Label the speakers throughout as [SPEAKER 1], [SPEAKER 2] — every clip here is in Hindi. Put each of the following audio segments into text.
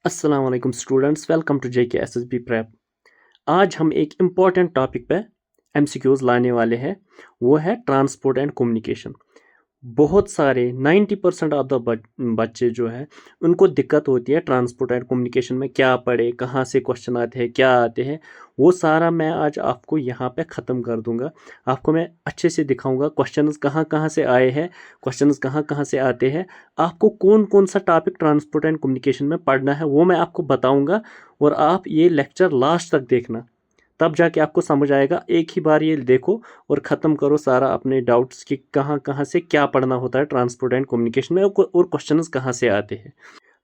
[SPEAKER 1] अस्सलाम वालेकुम students, welcome to JKSSB prep. आज हम एक इम्पॉर्टेंट टॉपिक पे MCQs लाने वाले हैं। वो है ट्रांसपोर्ट एंड कम्युनिकेशन। बहुत सारे 90% ऑफ द बच्चे जो है उनको दिक्कत होती है ट्रांसपोर्ट एंड कम्युनिकेशन में, क्या पढ़े, कहाँ से क्वेश्चन आते हैं, क्या आते हैं। वो सारा मैं आज आपको यहाँ पे ख़त्म कर दूंगा। आपको मैं अच्छे से दिखाऊंगा क्वेश्चंस कहाँ कहाँ से आए हैं, क्वेश्चंस कहाँ कहाँ से आते हैं, आपको कौन कौन सा टॉपिक ट्रांसपोर्ट एंड कम्युनिकेशन में पढ़ना है वो मैं आपको बताऊँगा। और आप ये लेक्चर लास्ट तक देखना, तब जाके आपको समझ आएगा। एक ही बार ये देखो और ख़त्म करो सारा अपने डाउट्स कि कहाँ कहाँ से क्या पढ़ना होता है ट्रांसपोर्ट एंड कम्युनिकेशन में और क्वेश्चंस कहाँ से आते हैं।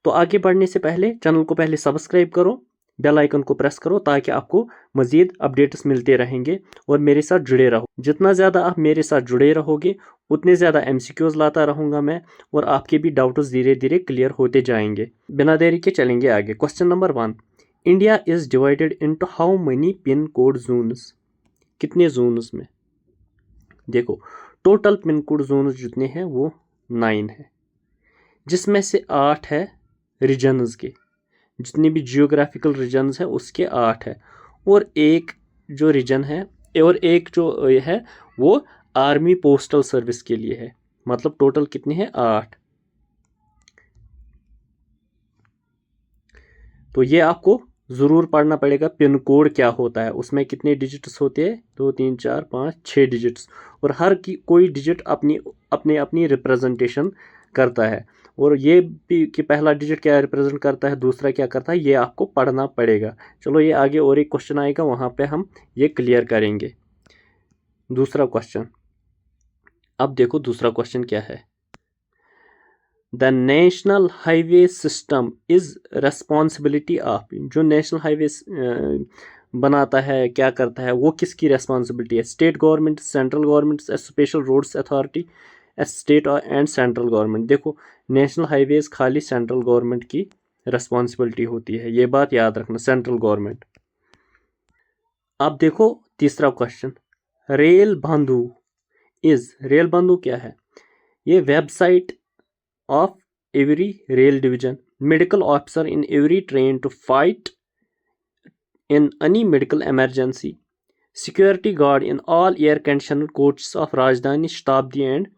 [SPEAKER 1] तो आगे बढ़ने से पहले चैनल को पहले सब्सक्राइब करो, बेल आइकन को प्रेस करो ताकि आपको मज़ीद अपडेट्स मिलते रहेंगे और मेरे साथ जुड़े रहो। जितना ज़्यादा आप मेरे साथ जुड़े रहोगे उतने ज़्यादा MCQs लाता रहूँगा मैं और आपके भी डाउट्स धीरे धीरे क्लियर होते जाएंगे। बिना देरी के चलेंगे आगे। Question number 1, India is divided into how many pin code zones. कितने जोन्स में? देखो, टोटल पिन कोड जोन्स जितने हैं वो 9 है, जिसमें से 8 है रीजन्स के। जितनी भी जियोग्राफिकल रीजन्स है उसके 8 है, और एक जो रीजन है और एक जो है वो आर्मी पोस्टल सर्विस के लिए है। मतलब टोटल कितने हैं? 8। तो ये आपको ज़रूर पढ़ना पड़ेगा। पिन कोड क्या होता है, उसमें कितने डिजिट्स होते हैं? 2 3 4 5 6 डिजिट्स, और हर की कोई डिजिट अपनी अपने अपनी रिप्रेजेंटेशन करता है। और ये भी कि पहला डिजिट क्या रिप्रेजेंट करता है, दूसरा क्या करता है, ये आपको पढ़ना पड़ेगा। चलो, ये आगे और एक क्वेश्चन आएगा, वहाँ पे हम ये क्लियर करेंगे। दूसरा क्वेश्चन, अब देखो दूसरा क्वेश्चन क्या है। The national highway system is responsibility of. जो नेशनल हाईवे बनाता है, क्या करता है, वो किसकी रेस्पॉन्सिबिलिटी है? State government, central government, special roads authority, state and central government. देखो, नेशनल हाईवेज खाली सेंट्रल गवर्नमेंट की रेस्पॉन्सिबिलिटी होती है, ये बात याद रखना, सेंट्रल गवर्नमेंट। अब देखो तीसरा क्वेश्चन, रेल बंधु इज। रेल बंधु क्या है? ये website of every rail division, medical officer in every train to fight in any medical emergency, security guard in all air conditioned coaches of Rajdhani, Shatabdi and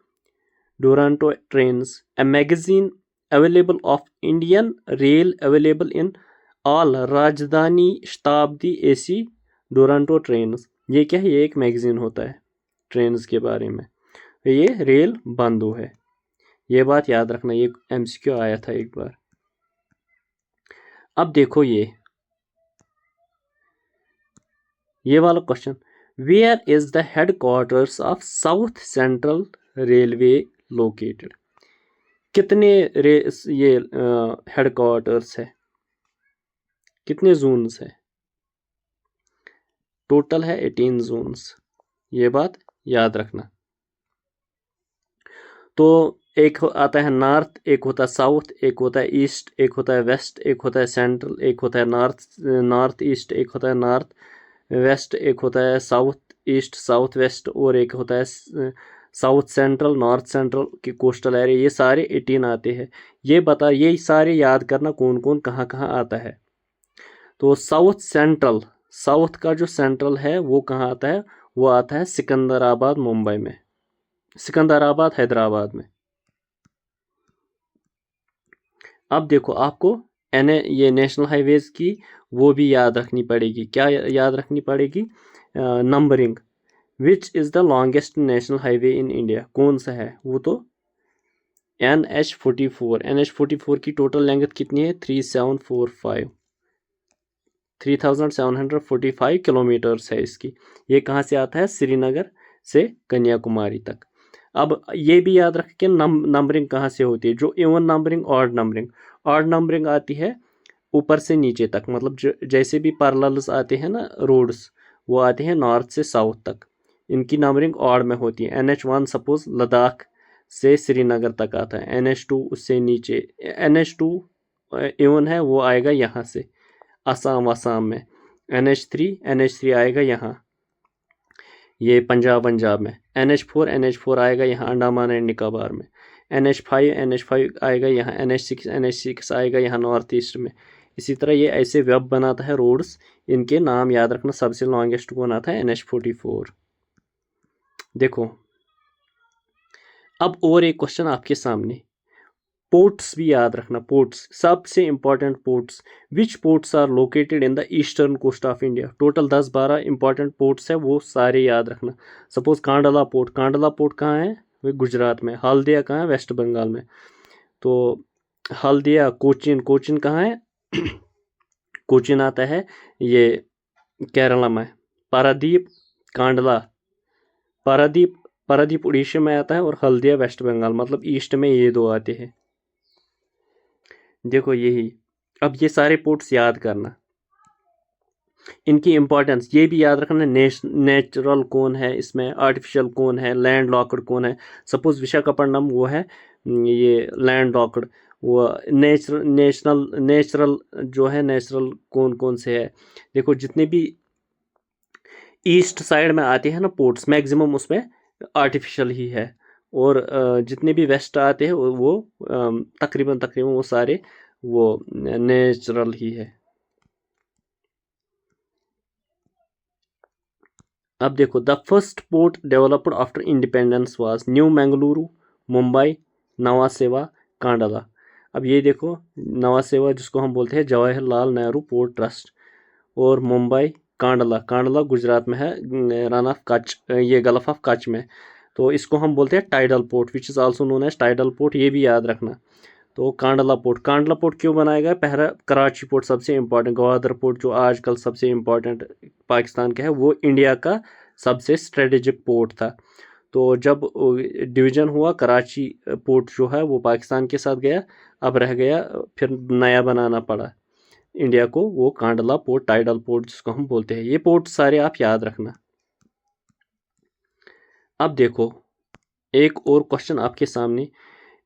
[SPEAKER 1] Duronto trains, a magazine available of Indian Rail available in all Rajdhani, Shatabdi, AC, Duronto trains। ये क्या है? ये एक मैगजीन होता है ट्रेन्स के बारे में। ये रेल बंधु है, ये बात याद रखना, ये MCQ आया था एक बार। अब देखो ये वाला question, where is the headquarters of South Central Railway located. कितने ये हेडक्वार्टर्स है, कितने जोन्स है? टोटल है 18 जोन्स, ये बात याद रखना। तो एक आता है नॉर्थ, एक होता है साउथ, एक होता है ईस्ट, एक होता है वेस्ट, एक होता है सेंट्रल, एक होता है नॉर्थ ईस्ट, एक होता है नॉर्थ वेस्ट, एक होता है साउथ ईस्ट साउथ वेस्ट, और एक होता है साउथ सेंट्रल, नॉर्थ सेंट्रल की कोस्टल एरिया। ये सारे 18 आते हैं। ये सारे याद करना कौन कौन कहाँ कहाँ आता है। तो साउथ सेंट्रल, साउथ का जो सेंट्रल है वो कहाँ आता है? वो आता है सिकंदराबाद, मुंबई में, सिकंदराबाद हैदराबाद में। अब देखो, आपको ये नेशनल हाईवेज की वो भी याद रखनी पड़ेगी। क्या याद रखनी पड़ेगी? Numbering. Which is the longest national highway in India? कौन सा है वो? तो NH44। NH44 की टोटल लेंथ कितनी है? 3745 किलोमीटर्स है इसकी। ये कहाँ से आता है? श्रीनगर से कन्याकुमारी तक। अब ये भी याद रखें कि नंबरिंग कहाँ से होती है, जो even numbering, odd numbering. Odd numbering आती है ऊपर से नीचे तक, मतलब जैसे भी पैरेलल्स आते हैं ना रोड्स, वो आते हैं नॉर्थ से साउथ तक, इनकी नंबरिंग ऑड में होती है। NH1 सपोज लद्दाख से श्रीनगर तक आता है, NH2 उससे नीचे, NH2 इवन है वो आएगा यहाँ से असम में, NH3 आएगा यहाँ ये पंजाब में, NH4 आएगा यहाँ अंडमान एंड निकोबार में, NH5 आएगा यहाँ, NH6 आएगा यहाँ नॉर्थ ईस्ट में। इसी तरह ये ऐसे वेब बनाता है रोड्स, इनके नाम याद रखना। सबसे लॉन्गेस्ट कौन आता है? NH44। देखो अब और एक क्वेश्चन आपके सामने, पोर्ट्स भी याद रखना। पोर्ट्स सबसे important ports, which ports are located in the eastern coast of India. Total 10-12 important ports है, वो सारे याद रखना। Suppose Kandla port, Kandla port कहाँ है? वो गुजरात में। हल्दिया कहाँ है? वेस्ट बंगाल में। तो हल्दिया, कोचिन, कोचिन कहाँ है? कोचिन आता है ये केरला में। पारादीप, कांडला, पारादीप, पारादीप उड़ीसा में आता है, और हल्दिया वेस्ट बंगाल, मतलब ईस्ट में ये दो आते हैं। देखो यही, अब ये सारे पोर्ट्स याद करना, इनकी इंपॉर्टेंस ये भी याद रखना। नेचुरल कौन है इसमें, आर्टिफिशियल कौन है, लैंड लॉक्ड कौन है। सपोज विशाखापट्टनम वो है ये लैंड लॉक्ड, वो नेचुरल जो है, नेचुरल कौन कौन से है। देखो जितने भी ईस्ट साइड में आते हैं ना पोर्ट्स, मैक्सिमम उसमें आर्टिफिशियल ही है, और जितने भी वेस्ट आते हैं वो तकरीबन वो सारे वो नेचुरल ही है। अब देखो, the first port developed after independence was new Mangaluru, Mumbai, नवा सेवा, कांडला। अब ये देखो, नवा सेवा जिसको हम बोलते हैं जवाहरलाल नेहरू पोर्ट ट्रस्ट, और मुंबई, कांडला, कांडला गुजरात में है, रन ऑफ कच्छ, ये गल्फ ऑफ कच्छ में। तो इसको हम बोलते हैं tidal port, which is also known as tidal port, ये भी याद रखना। तो कांडला पोर्ट, कांडला पोर्ट क्यों बनाया गया? पहला कराची पोर्ट सबसे इंपॉर्टेंट, ग्वादर पोर्ट जो आजकल सबसे इंपॉर्टेंट पाकिस्तान का है, वो इंडिया का सबसे स्ट्रेटेजिक पोर्ट था। तो जब डिवीज़न हुआ, कराची पोर्ट जो है वो पाकिस्तान के साथ गया, अब रह गया, फिर नया बनाना पड़ा इंडिया को, वो कांडला पोर्ट, टाइडल पोर्ट जिसको हम बोलते हैं। ये पोर्ट सारे आप याद रखना। अब देखो एक और क्वेश्चन आपके सामने,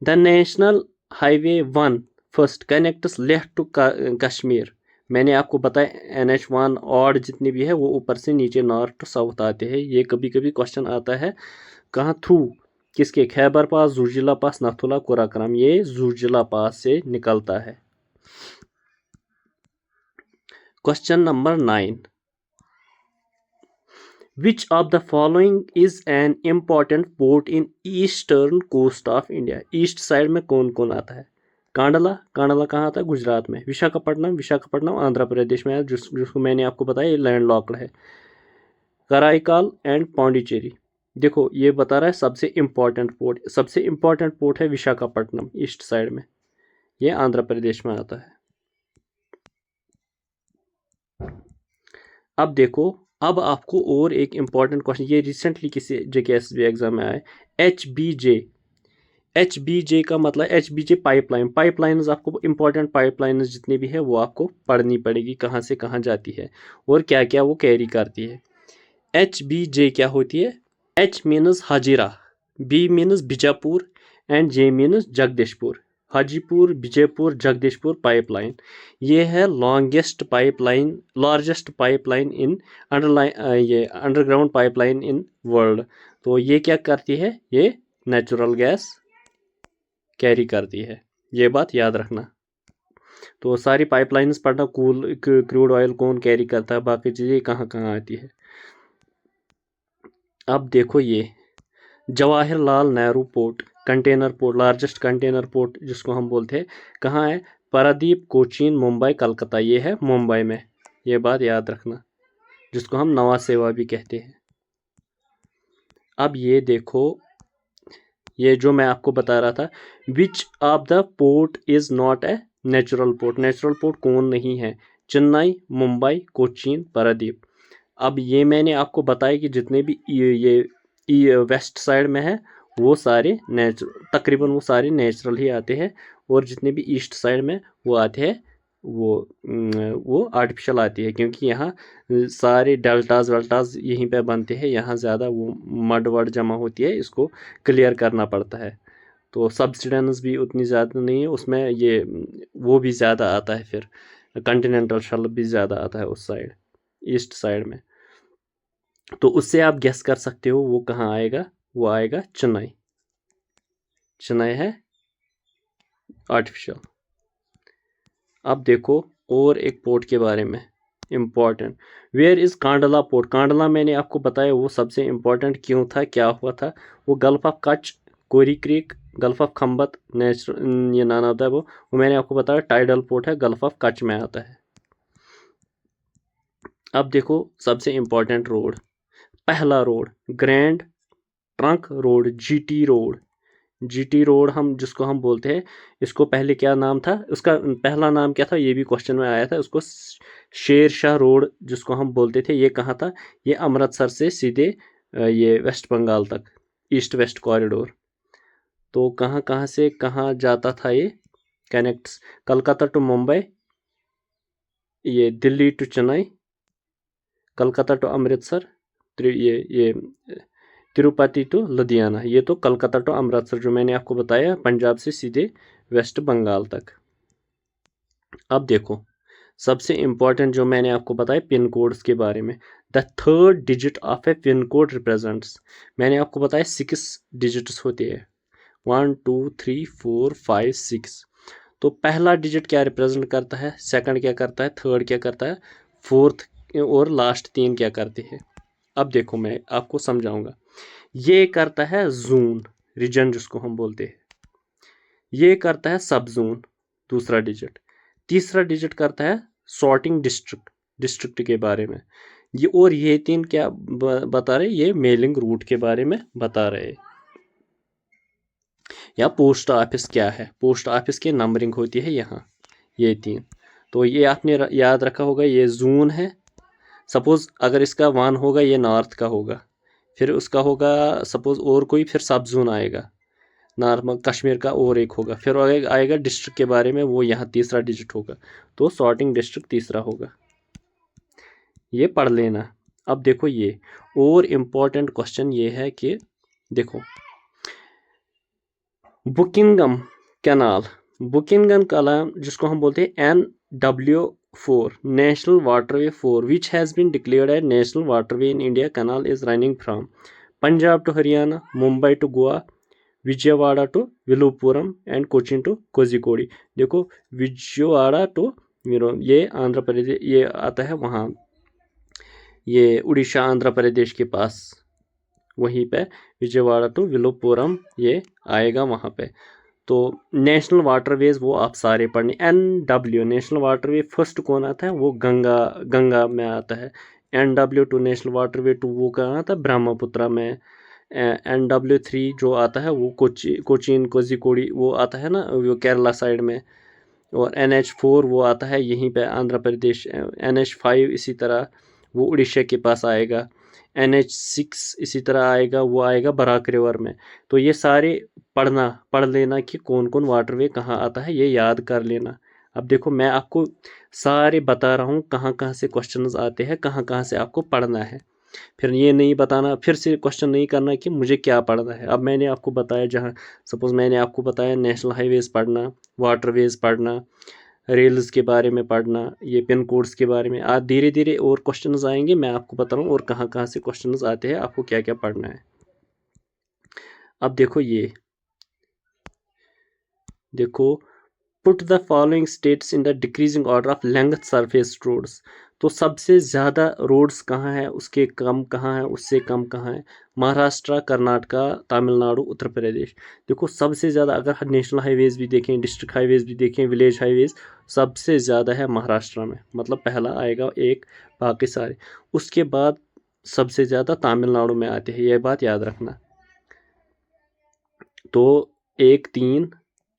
[SPEAKER 1] the national highway 1 first connects Leh to Kashmir. मैंने आपको बताया NH1 और जितने भी है वो ऊपर से नीचे नॉर्थ टू साउथ आते हैं। ये कभी कभी क्वेश्चन आता है कहाँ थ्रू, किसके? खैबर पास, जुर्जिला पास, नाथुला, कुराक्रम। ये जुर्जिला पास से निकलता है। Question number 9, which of the following is an important port in eastern coast of India. East side में कौन कौन आता है? कांडला, कांडला कहाँ आता है? गुजरात में। विशाखापट्टनम, विशाखापट्टनम आंध्र प्रदेश में है, जिसको मैंने आपको बताया ये लैंड लॉक्ड है। कराईकाल एंड पौंडीचेरी। देखो ये बता रहा है सबसे इंपॉर्टेंट पोर्ट, सबसे इंपॉर्टेंट पोर्ट है विशाखापट्टनम ईस्ट साइड में, ये आंध्र प्रदेश में आता है। अब देखो, अब आपको और एक इंपॉर्टेंट क्वेश्चन, ये रिसेंटली किसी JKSB एग्जाम में आया, HBJ। HBJ का मतलब HBJ पाइपलाइन, पाइपलाइंस आपको इंपॉर्टेंट पाइपलाइंस जितनी भी है वो आपको पढ़नी पड़ेगी, कहाँ से कहाँ जाती है और क्या क्या वो कैरी करती है। HBJ क्या होती है? H मीनस Hajira, B मीनस Bijapur and J मीनस Jagdishpur. Hajipur, Vijaypur, Jagdishpur pipeline, ये है लॉन्गेस्ट पाइपलाइन, लार्जेस्ट पाइपलाइन इन ये अंडरग्राउंड पाइपलाइन इन वर्ल्ड। तो ये क्या करती है? ये नेचुरल गैस कैरी करती है, ये बात याद रखना। तो सारी पाइपलाइंस पढ़ना, क्रूड ऑयल कौन कैरी करता है, बाकी चीज़ें कहाँ कहाँ आती है। अब देखो ये Jawaharlal Nehru port, container port, largest container port जिसको हम बोलते हैं, कहाँ है? पारादीप, कोचीन, मुंबई, कलकत्ता, ये है मुंबई में, ये बात याद रखना, जिसको हम नवा सेवा भी कहते हैं। अब ये देखो, ये जो मैं आपको बता रहा था, विच of the port is not a natural port. Natural port कौन नहीं है? चेन्नई, मुंबई, कोचीन, पारादीप। अब ये मैंने आपको बताया कि जितने भी ये वेस्ट साइड में है वो सारे तकरीबन वो सारे नेचुरल ही आते हैं, और जितने भी ईस्ट साइड में वो आते हैं वो आर्टिफिशियल आती है, क्योंकि यहाँ सारे डेल्टाज वेल्टाज यहीं पे बनते हैं, यहाँ ज़्यादा वो मड वड जमा होती है, इसको क्लियर करना पड़ता है। तो सब्सिडेंस भी उतनी ज़्यादा नहीं है उसमें, ये वो भी ज़्यादा आता है, फिर कॉन्टिनेंटल शेल्फ भी ज़्यादा आता है उस साइड, ईस्ट साइड में। तो उससे आप गेस कर सकते हो वो कहाँ आएगा, वो आएगा चेन्नई। चेन्नई है आर्टिफिशियल। अब देखो और एक पोर्ट के बारे में important. Where is Kandla port? Kandla मैंने आपको बताया वो सबसे इम्पोर्टेंट क्यों था, क्या हुआ था। वो gulf of Kutch, Kori creek, gulf of Khambhat, natural ये नाम आता है वो मैंने आपको बताया टाइडल पोर्ट है, गल्फ ऑफ कच्छ में आता है। अब देखो सबसे इम्पोर्टेंट रोड, पहला road grand trunk road, GT road. GT road हम जिसको हम बोलते हैं, इसको पहले क्या नाम था, उसका पहला नाम क्या था, ये भी क्वेश्चन में आया था। उसको शेर शाह रोड जिसको हम बोलते थे, ये कहाँ था, ये अमृतसर से सीधे ये वेस्ट बंगाल तक, ईस्ट वेस्ट कॉरिडोर। तो कहाँ कहाँ से कहाँ जाता था ये, कनेक्ट्स कलकत्ता टू मुंबई, ये दिल्ली टू चेन्नई, कलकत्ता टू अमृतसर, ये तिरुपति टू लुधियाना। ये तो कलकत्ता टू अमृतसर जो मैंने आपको बताया, पंजाब से सीधे वेस्ट बंगाल तक। अब देखो सबसे इम्पोर्टेंट जो मैंने आपको बताया पिन कोड्स के बारे में, the third digit of A pin code represents. मैंने आपको बताया 6 डिजिट्स होते हैं, 1 2 3 4 5 6। तो पहला डिजिट क्या रिप्रेजेंट करता है, सेकंड क्या करता है, थर्ड क्या करता है, फोर्थ और लास्ट 3 क्या करते हैं। अब देखो मैं आपको समझाऊंगा। ये करता है जोन, रीजन जिसको हम बोलते हैं। ये करता है सब जोन, दूसरा डिजिट। तीसरा डिजिट करता है सॉर्टिंग डिस्ट्रिक्ट, डिस्ट्रिक्ट के बारे में ये। और ये 3 क्या बता रहे, ये मेलिंग रूट के बारे में बता रहे। या पोस्ट ऑफिस क्या है, पोस्ट ऑफिस की नंबरिंग होती है यहाँ, ये 3। तो ये आपने याद रखा होगा, ये जोन है। सपोज अगर इसका 1 होगा, ये नॉर्थ का होगा, फिर उसका होगा सपोज और कोई, फिर सब जोन आएगा, नॉर्मल कश्मीर का और एक होगा, फिर आएगा डिस्ट्रिक्ट के बारे में, वो यहाँ तीसरा डिजिट होगा। तो सॉर्टिंग डिस्ट्रिक्ट तीसरा होगा, ये पढ़ लेना। अब देखो ये और इम्पोर्टेंट क्वेश्चन ये है कि देखो बुकिंगम कैनाल, बुकिंगम कैनाल जिसको हम बोलते हैं NW4, national waterway 4, which has been declared as national waterway in India. Canal is running from Punjab to Haryana, Mumbai to Goa, Vijayawada to Villupuram and Cochin to Kozhikode. देखो विजयवाड़ा टू ये आंध्र प्रदेश, ये आता है वहाँ, ये उड़ीसा आंध्र प्रदेश के पास, वहीं पे विजयवाड़ा टू विलुपुरम ये आएगा वहाँ पे। तो नेशनल वाटरवेज वो आप सारे पढ़ने। NW नेशनल वाटरवे फर्स्ट कौन आता है, वो गंगा में आता है। NW2 नेशनल वाटरवे 2 वो कहाँ आता है, ब्रह्मपुत्र में। NW3 जो आता है वो कोचीन कोझिकोड वो आता है ना, वो केरला साइड में। और NH4 वो आता है यहीं पे आंध्र प्रदेश। NH5 इसी तरह वो उड़ीसा के पास आएगा। NH6 इसी तरह आएगा, वो आएगा बराक रिवर में। तो ये सारे पढ़ लेना कि कौन कौन वाटरवे कहाँ आता है, ये याद कर लेना। अब देखो मैं आपको सारे बता रहा हूँ कहाँ कहाँ से क्वेश्चंस आते हैं, कहाँ कहाँ से आपको पढ़ना है। फिर ये नहीं बताना, फिर से क्वेश्चन नहीं करना कि मुझे क्या पढ़ना है। अब मैंने आपको बताया, जहाँ सपोज मैंने आपको बताया नेशनल हाईवेज पढ़ना, वाटरवेज पढ़ना, रेल्स के बारे में पढ़ना, ये पिन कोड्स के बारे में। आज धीरे धीरे और क्वेश्चंस आएंगे, मैं आपको बता रहा हूँ और कहाँ कहाँ से क्वेश्चंस आते हैं, आपको क्या क्या पढ़ना है। अब देखो ये देखो, put the following states in the decreasing order of length surface roads. तो सबसे ज़्यादा रोड्स कहाँ है, उसके कम कहाँ है, उससे कम कहाँ है। महाराष्ट्र, कर्नाटका, तमिलनाडु, उत्तर प्रदेश। देखो सबसे ज़्यादा अगर नेशनल हाईवेज भी देखें, डिस्ट्रिक्ट हाईवेज भी देखें, विलेज हाईवेज, सबसे ज़्यादा है महाराष्ट्र में, मतलब पहला आएगा एक, बाकी सारे। उसके बाद सबसे ज़्यादा तमिलनाडु में आते हैं, यह बात याद रखना। तो 1 3,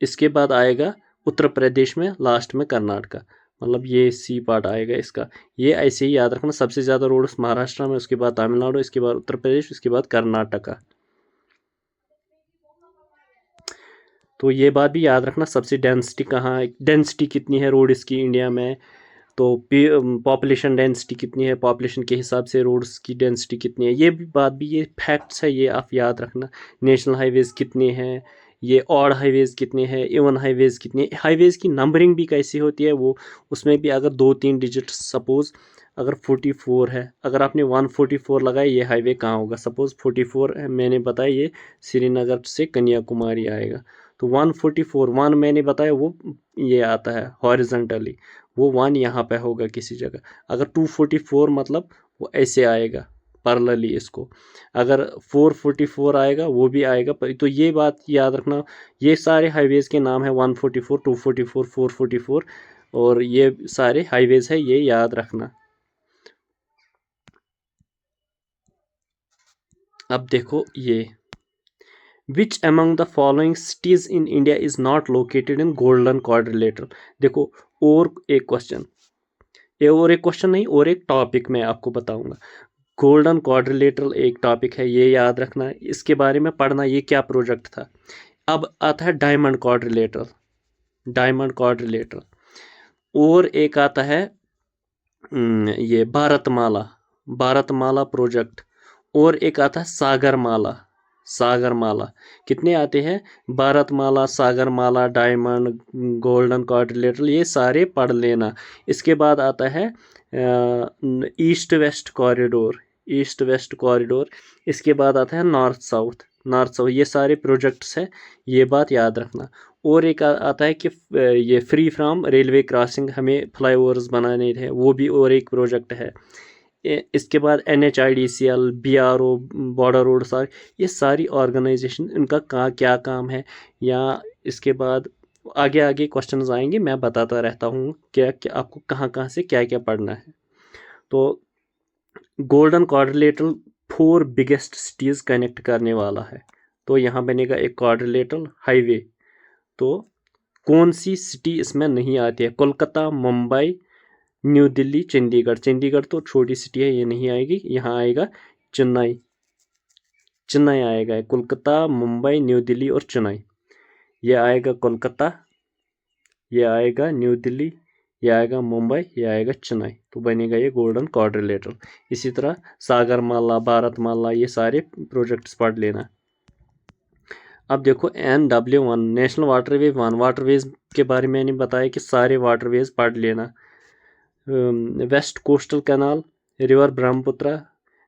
[SPEAKER 1] इसके बाद आएगा उत्तर प्रदेश में, लास्ट में कर्नाटका, मतलब ये सी पार्ट आएगा इसका। ये ऐसे ही याद रखना, सबसे ज़्यादा रोड महाराष्ट्र में, उसके बाद तमिलनाडु, इसके बाद उत्तर प्रदेश, उसके बाद कर्नाटका। तो ये बात भी याद रखना, सबसे डेंसिटी कहाँ, डेंसिटी कितनी है रोड्स की इंडिया में। तो पॉपुलेशन डेंसिटी कितनी है, पॉपुलेशन के हिसाब से रोड्स की डेंसिटी कितनी है, ये भी बात भी, ये फैक्ट्स है, ये आप याद रखना। नेशनल हाईवेज कितने हैं, ये ऑड हाईवेज कितने हैं, इवन हाईवेज कितने, हाईवेज की नंबरिंग भी कैसी होती है वो, उसमें भी अगर 2-3 डिजिट, सपोज अगर 44 है, अगर आपने 144 लगाया, ये हाईवे कहाँ होगा, सपोज 44 है, मैंने बताया ये श्रीनगर से कन्याकुमारी आएगा। तो 144 1 मैंने बताया वो ये आता है हॉरिजेंटली, वो 1 यहाँ पे होगा किसी जगह। अगर 244 मतलब वो ऐसे आएगा पैरेलली इसको। अगर 444 आएगा वो भी आएगा। तो ये बात याद रखना, ये सारे हाईवेज़ के नाम है 144 244 444 और ये सारे हाईवेज़ है, ये याद रखना। अब देखो ये which among the following cities in India is not located in golden quadrilateral. देखो और एक क्वेश्चन, और एक क्वेश्चन नहीं और एक टॉपिक मैं आपको बताऊंगा। गोल्डन क्वाड्रिलेटरल एक टॉपिक है, ये याद रखना, इसके बारे में पढ़ना ये क्या प्रोजेक्ट था। अब आता है डायमंड क्वाड्रिलेटरल, डायमंड क्वाड्रिलेटरल। और एक आता है ये भारतमाला, भारतमाला प्रोजेक्ट। और एक आता है सागरमाला, सागरमाला। कितने आते हैं, Bharatmala, Sagarmala, diamond, golden quadrilateral, ये सारे पढ़ लेना। इसके बाद आता है east west corridor, east west corridor. इसके बाद आता है नॉर्थ साउथ, नॉर्थ साउथ, ये सारे प्रोजेक्ट्स हैं, ये बात याद रखना। और एक आता है कि ये फ्री फ्रॉम रेलवे क्रॉसिंग, हमें फ्लाईओवर्स बनाने थे, वो भी और एक प्रोजेक्ट है। इसके बाद NHIDCL, BRO, बॉर्डर रोड, सारे ये सारी ऑर्गेनाइजेशन, इनका क्या काम है। या इसके बाद आगे आगे क्वेश्चंस आएंगे, मैं बताता रहता हूँ क्या क्या आपको कहाँ कहाँ से क्या क्या पढ़ना है। तो golden quadrilateral 4 biggest cities connect करने वाला है। तो यहाँ बनेगा एक क्वाड्रिलेटरल हाईवे। तो कौन सी सिटी इसमें नहीं आती है, कोलकाता, मुंबई, न्यू दिल्ली, चंडीगढ़। चंडीगढ़ तो छोटी सिटी है, ये नहीं आएगी। यहाँ आएगा चेन्नई, चेन्नई आएगा। कोलकाता, मुंबई, न्यू दिल्ली और चेन्नई। ये आएगा कोलकाता, ये आएगा न्यू दिल्ली, ये आएगा मुंबई, ये आएगा चेन्नई। तो बनेगा ये गोल्डन क्वाड्रिलेटरल। इसी तरह सागरमाला, भारतमाला, ये सारे प्रोजेक्ट्स पढ़ लेना। अब देखो NW1 नेशनल वाटरवे 1, वाटरवेज के बारे में मैंने बताया कि सारे वाटरवेज पढ़ लेना। West coastal canal, river Brahmaputra,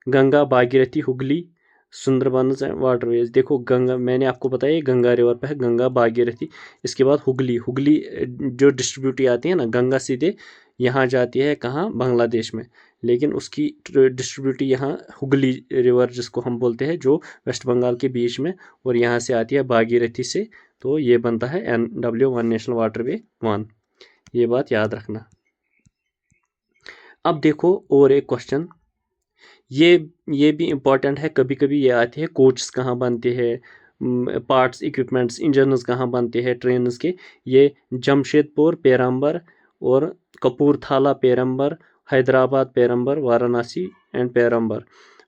[SPEAKER 1] Ganga, Bhagirathi, Hooghly, Sundarbans and waterways. देखो गंगा मैंने आपको बताया गंगा रिवर पे है, गंगा, भागीरथी। इसके बाद हुगली, हुगली जो डिस्ट्रीब्यूटी आती है ना, गंगा सीधे यहाँ जाती है कहाँ, बांग्लादेश में, लेकिन उसकी डिस्ट्रीब्यूटी यहाँ हुगली रिवर जिसको हम बोलते हैं, जो वेस्ट बंगाल के बीच में, और यहाँ से आती है भागीरथी से। तो ये बनता है NW1 नेशनल वाटरवे 1, ये बात याद रखना। अब देखो और एक क्वेश्चन, ये भी इम्पॉर्टेंट है, कभी कभी ये आते हैं, कोचेस कहाँ बनते हैं, पार्ट्स, इक्विपमेंट्स, इंजन्स कहाँ बनते हैं ट्रेन्स के। ये जमशेदपुर, पेरम्बर और कपूरथला, पेरम्बर, हैदराबाद, पेरम्बर, वाराणसी एंड पेरम्बर।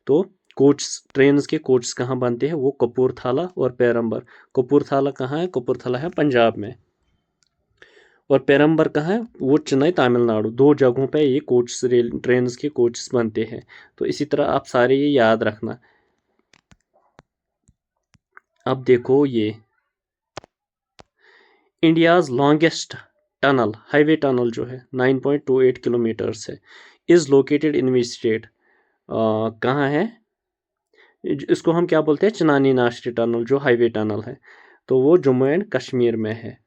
[SPEAKER 1] तो कोचेस, ट्रेन्स के कोचेस कहाँ बनते हैं, वो कपूरथला और पेरम्बर। कपूरथला कहाँ है, कपूरथला है पंजाब में, और पेरम्बर कहाँ है, वो चेन्नई, तमिलनाडु। 2 जगहों पे ये कोच रेल ट्रेन्स के कोचेस बनते हैं। तो इसी तरह आप सारे ये याद रखना। अब देखो ये India's longest tunnel, highway tunnel जो है 9.28 किलोमीटर्स है, is located in which state. कहाँ है, इसको हम क्या बोलते हैं, चनानी नाशरी टनल, जो हाईवे टनल है, तो वो जम्मू एंड कश्मीर में है।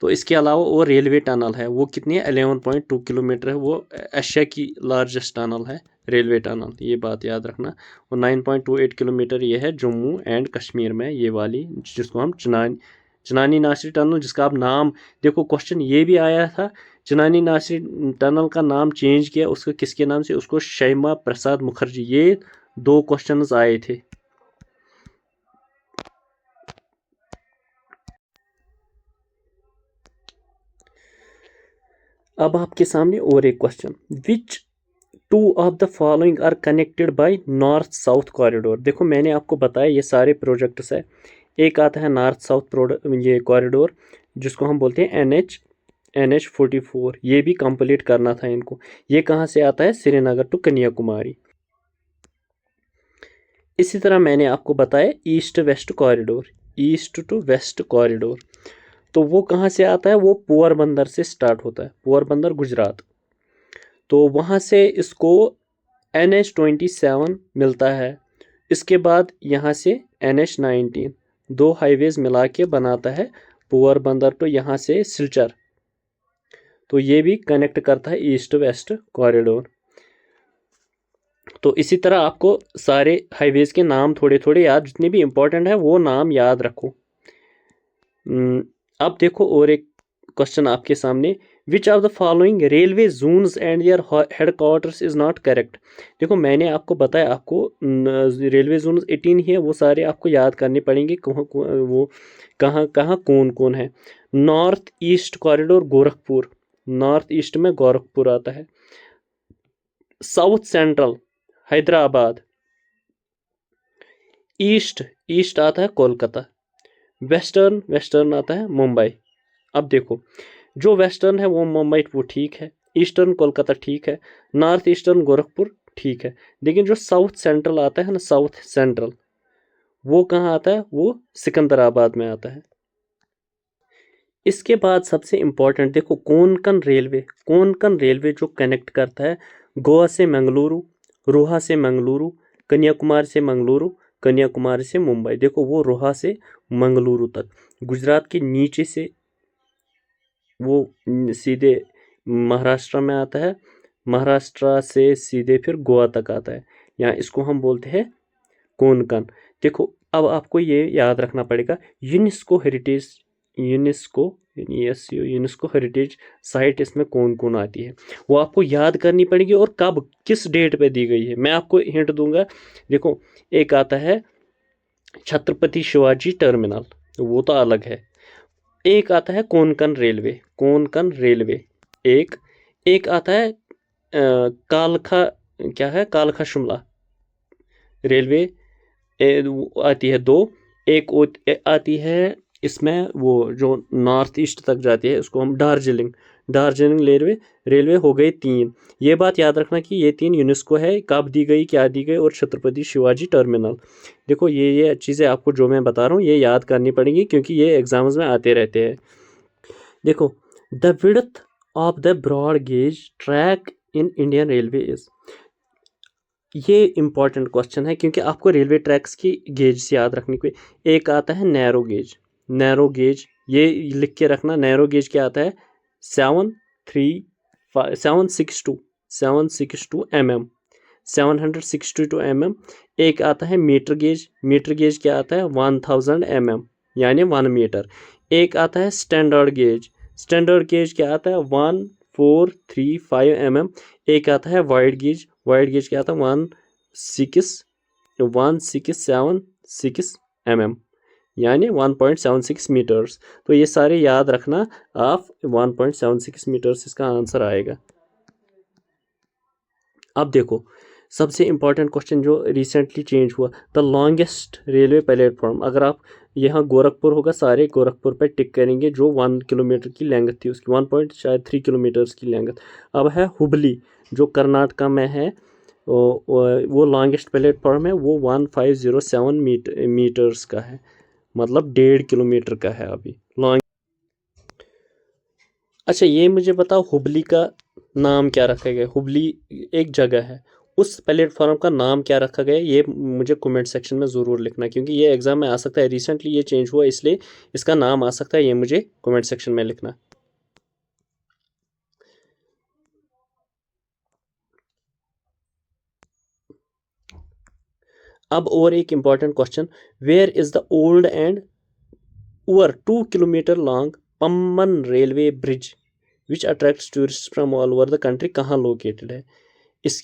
[SPEAKER 1] तो इसके अलावा और रेलवे टनल है, वो कितनी है, 11.2 किलोमीटर है, वो एशिया की लार्जेस्ट टनल है, रेलवे टनल, ये बात याद रखना। और 9.28 किलोमीटर ये है जम्मू एंड कश्मीर में, ये वाली जिसको हम चनानी नासरी टनल, जिसका आप नाम देखो, क्वेश्चन ये भी आया था, चनानी नासरी टनल का नाम चेंज किया, उसको किसके नाम से, उसको श्यामा प्रसाद मुखर्जी। ये 2 क्वेश्चन आए थे। अब आपके सामने और एक question, which 2 of the following are connected by north south corridor. देखो मैंने आपको बताया ये सारे प्रोजेक्ट्स है। एक आता है नॉर्थ साउथ ये कॉरिडोर, जिसको हम बोलते हैं NH44, ये भी कंप्लीट करना था इनको। ये कहाँ से आता है, श्रीनगर टू कन्याकुमारी। इसी तरह मैंने आपको बताया east west corridor, east to west corridor, तो वो कहाँ से आता है, वो पोरबंदर से स्टार्ट होता है, पोरबंदर गुजरात। तो वहाँ से इसको NH27 मिलता है। इसके बाद यहाँ से NH19, दो हाईवेज मिला के बनाता है पोरबंदर टू यहाँ से सिलचर। तो ये भी कनेक्ट करता है ईस्ट वेस्ट कॉरिडोर। तो इसी तरह आपको सारे हाईवेज के नाम थोड़े थोड़े याद, जितने भी इंपॉर्टेंट है वो नाम याद रखो। अब देखो और एक क्वेश्चन आपके सामने, which of the following railway zones and their headquarters is not correct. देखो मैंने आपको बताया, आपको रेलवे जोन 18 ही है, वो सारे आपको याद करने पड़ेंगे, वो कहाँ कहाँ कौन कौन है। North east corridor Gorakhpur, north east में गोरखपुर आता है। South central Hyderabad. East east आता है कोलकाता। वेस्टर्न वेस्टर्न आता है मुंबई। अब देखो जो वेस्टर्न है वो मुंबई वो ठीक है, ईस्टर्न कोलकाता ठीक है, नॉर्थ ईस्टर्न गोरखपुर ठीक है, लेकिन जो साउथ सेंट्रल आता है ना, साउथ सेंट्रल, वो कहाँ आता है, वो सिकंदराबाद में आता है। इसके बाद सबसे इंपॉर्टेंट देखो कोंकण रेलवे, कोंकण रेलवे जो कनेक्ट करता है गोवा से मंगलुरु, रोहा से मंगलुरु, कन्याकुमारी से मंगलुरु, कन्याकुमारी से मुंबई। देखो वो रोहा से मंगलुरु तक, गुजरात के नीचे से वो सीधे महाराष्ट्र में आता है, महाराष्ट्र से सीधे फिर गोवा तक आता है, यहाँ इसको हम बोलते हैं कोंकण। देखो अब आपको ये याद रखना पड़ेगा, UNESCO heritage, UNESCO heritage site इसमें कौन कौन आती है वो आपको याद करनी पड़ेगी, और कब किस डेट पे दी गई है। मैं आपको हिंट दूंगा, देखो एक आता है छत्रपति शिवाजी टर्मिनल, वो तो अलग है। एक आता है कोंकण रेलवे, कोंकण रेलवे एक, एक आता है कालखा, क्या है, कालखा शिमला रेलवे आती है दो। एक आती है इसमें वो जो नॉर्थ ईस्ट तक जाती है, उसको हम दार्जिलिंग, दार्जिलिंग रेलवे, रेलवे हो गई तीन। ये बात याद रखना कि ये तीन यूनेस्को है, कब दी गई, क्या दी गई, और छत्रपति शिवाजी टर्मिनल। देखो ये चीज़ें आपको जो मैं बता रहा हूँ ये याद करनी पड़ेंगी, क्योंकि ये एग्जाम्स में आते रहते हैं। देखो the width of the broad gauge track in Indian railway is, ये इंपॉर्टेंट क्वेश्चन है, क्योंकि आपको रेलवे ट्रैक्स की गेज से याद रखनी कोई। एक आता है नैरो गेज, नैरो गेज ये लिख के रखना, नैरो गेज क्या आता है 762 mm, 762 mm। एक आता है मीटर गेज, मीटर गेज क्या आता है 1000 mm यानी 1 मीटर। एक आता है स्टैंडर्ड गेज, स्टैंडर्ड गेज क्या आता है 1435 mm। एक आता है वाइड गेज, वाइड गेज क्या आता है 1676 mm यानी 1.76 मीटर्स। तो ये सारे याद रखना आप, 1.76 मीटर्स इसका आंसर आएगा। अब देखो सबसे इंपॉर्टेंट क्वेश्चन जो रिसेंटली चेंज हुआ, द लॉन्गेस्ट रेलवे प्लेटफॉर्म। अगर आप यहाँ गोरखपुर होगा, सारे गोरखपुर पे टिक करेंगे, जो 1 किलोमीटर की लेंथ थी उसकी, 1.3 किलोमीटर्स की लेंथ। अब है हुबली जो कर्नाटका में है, वो लॉन्गेस्ट प्लेटफॉर्म है, वो 1507 मीटर्स का है, मतलब 1.5 किलोमीटर का है अभी लॉन्ग। अच्छा ये मुझे बताओ हुबली का नाम क्या रखा गया, हुबली एक जगह है, उस प्लेटफॉर्म का नाम क्या रखा गया, ये मुझे कमेंट सेक्शन में ज़रूर लिखना, क्योंकि ये एग्ज़ाम में आ सकता है, रिसेंटली ये चेंज हुआ इसलिए इसका नाम आ सकता है, ये मुझे कमेंट सेक्शन में लिखना। अब और एक important question, where is the old and over 2 kilometre long Pamban railway bridge which attracts tourist from all over the country, कहाँ लोकेटेड है।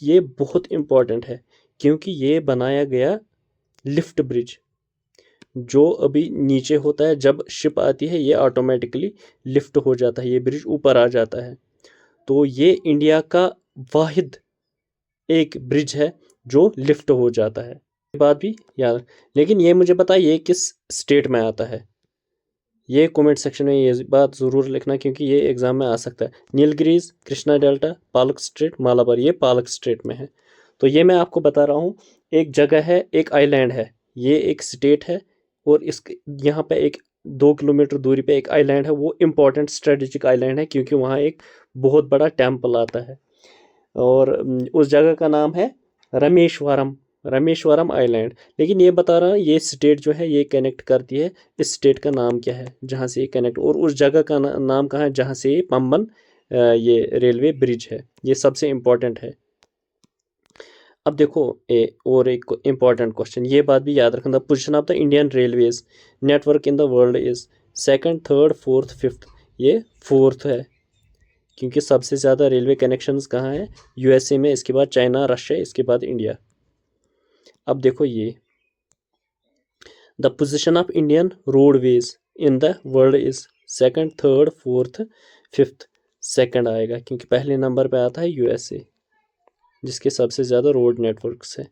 [SPEAKER 1] ये बहुत इम्पॉर्टेंट है, क्योंकि ये बनाया गया लिफ्ट ब्रिज, जो अभी नीचे होता है, जब शिप आती है ये ऑटोमेटिकली लिफ्ट हो जाता है, ये ब्रिज ऊपर आ जाता है। तो ये इंडिया का वाहिद एक ब्रिज है जो लिफ्ट हो जाता है, ये बात भी याद। लेकिन ये मुझे पता है ये किस स्टेट में आता है, ये कमेंट सेक्शन में ये बात ज़रूर लिखना, क्योंकि ये एग्ज़ाम में आ सकता है। नीलगिरीज, कृष्णा डेल्टा, पालक स्ट्रेट, मालाबार, ये पालक स्ट्रेट में है। तो ये मैं आपको बता रहा हूँ, एक जगह है, एक आइलैंड है, ये एक स्टेट है, और इस यहाँ पे एक 2 किलोमीटर दूरी पे एक आइलैंड है, वो इम्पोर्टेंट स्ट्रेटेजिक आइलैंड है, क्योंकि वहाँ एक बहुत बड़ा टेम्पल आता है, और उस जगह का नाम है रामेश्वरम, रामेश्वरम आइलैंड। लेकिन ये बता रहा ये स्टेट जो है ये कनेक्ट करती है, इस स्टेट का नाम क्या है जहाँ से ये कनेक्ट, और उस जगह का नाम कहाँ है जहाँ से ये पंबन ये रेलवे ब्रिज है। ये सबसे इम्पोर्टेंट है। अब देखो और एक इम्पॉर्टेंट क्वेश्चन, ये बात भी याद रखना, the position of the Indian railways network in the world is second, third, fourth, fifth. ये फोर्थ है, क्योंकि सबसे ज़्यादा रेलवे कनेक्शंस कहाँ हैं, यूएसए में, इसके बाद चाइना, रशिया, इसके बाद इंडिया। अब देखो ये the position of Indian roadways in the world is second, third, fourth, fifth. Second आएगा, क्योंकि पहले नंबर पे आता है यूएसए, जिसके सबसे ज़्यादा रोड नेटवर्क्स है।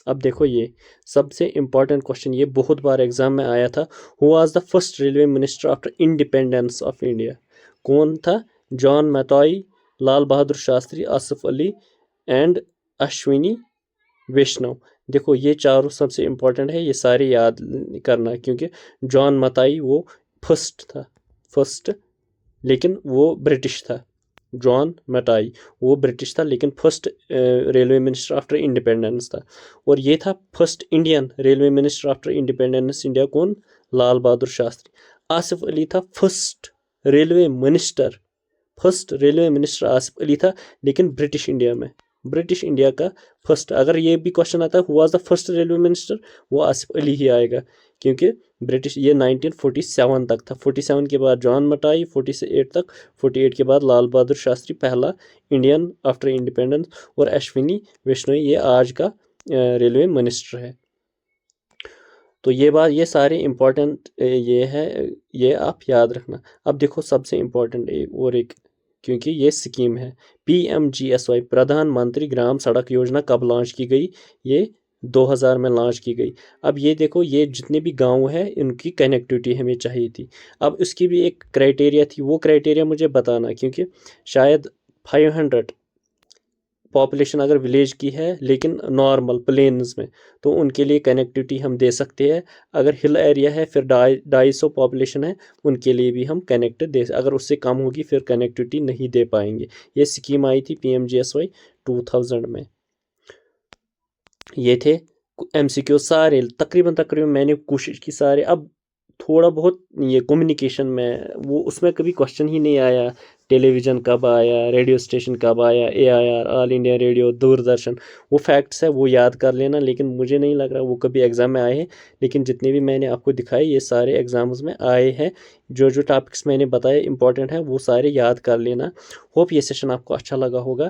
[SPEAKER 1] अब देखो ये सबसे इम्पॉर्टेंट क्वेश्चन, ये बहुत बार एग्जाम में आया था, who was the first railway minister after independence of India. कौन था? जॉन मैथॉय, लाल बहादुर शास्त्री, आसिफ अली एंड अश्विनी वैष्णव। देखो ये चारों सबसे इम्पोर्टेंट है, ये सारे याद करना, क्योंकि जॉन मैथॉय वो फर्स्ट था, फर्स्ट, लेकिन वो ब्रिटिश था। जॉन मैथॉय वो ब्रिटिश था, लेकिन first railway minister after independence था। और ये था first Indian railway minister after independence India, कौन? लाल बहादुर शास्त्री। आसिफ अली था first railway minister, first railway minister Asif Ali था, लेकिन ब्रिटिश इंडिया में, ब्रिटिश इंडिया का फर्स्ट। अगर ये भी क्वेश्चन आता है who was the first railway minister, वो आसिफ अली ही आएगा, क्योंकि ब्रिटिश, ये 1947 तक था, 47 के बाद जॉन मैथॉय, 48 तक, 48 के बाद लाल बहादुर शास्त्री पहला इंडियन आफ्टर इंडिपेंडेंस, और अश्विनी वैष्णव ये आज का रेलवे मिनिस्टर है। तो ये बात, ये सारे इम्पोर्टेंट ये है, ये आप याद रखना। अब देखो सबसे इम्पोर्टेंट और एक, क्योंकि ये स्कीम है, PMGSY प्रधानमंत्री ग्राम सड़क योजना कब लॉन्च की गई? ये 2000 में लॉन्च की गई। अब ये देखो, ये जितने भी गांव हैं इनकी कनेक्टिविटी हमें चाहिए थी। अब उसकी भी एक क्राइटेरिया थी, वो क्राइटेरिया मुझे बताना, क्योंकि शायद 500 पॉपुलेशन अगर विलेज की है, लेकिन नॉर्मल प्लेन्स में, तो उनके लिए कनेक्टिविटी हम दे सकते हैं। अगर हिल एरिया है, फिर 250 पॉपुलेशन है, उनके लिए भी हम कनेक्ट दे, अगर उससे कम होगी फिर कनेक्टिविटी नहीं दे पाएंगे। ये स्कीम आई थी PMGSY 2000 में। ये थे MCQ सारे, तकरीबन मैंने कोशिश की सारे। अब थोड़ा बहुत ये कम्युनिकेशन में, वो उसमें कभी क्वेश्चन ही नहीं आया, टेलीविज़न कब आया, रेडियो स्टेशन कब आया, AIR all India radio, Doordarshan, वो फैक्ट्स है वो याद कर लेना, लेकिन मुझे नहीं लग रहा वो कभी एग्ज़ाम में आए हैं। लेकिन जितने भी मैंने आपको दिखाए ये सारे एग्ज़ाम्स में आए हैं, जो जो टॉपिक्स मैंने बताए इंपॉर्टेंट हैं वो सारे याद कर लेना। होप ये सेशन आपको अच्छा लगा होगा।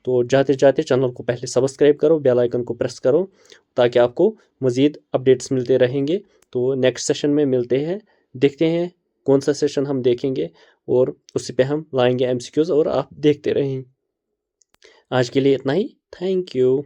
[SPEAKER 1] तो जाते जाते चैनल को पहले सब्सक्राइब करो, बेल आइकन को प्रेस करो, ताकि आपको मज़ीद अपडेट्स मिलते रहेंगे। तो नेक्स्ट सेशन में मिलते हैं, देखते हैं कौन सा सेशन हम देखेंगे, और उसी पे हम लाएंगे MCQs, और आप देखते रहें। आज के लिए इतना ही, थैंक यू।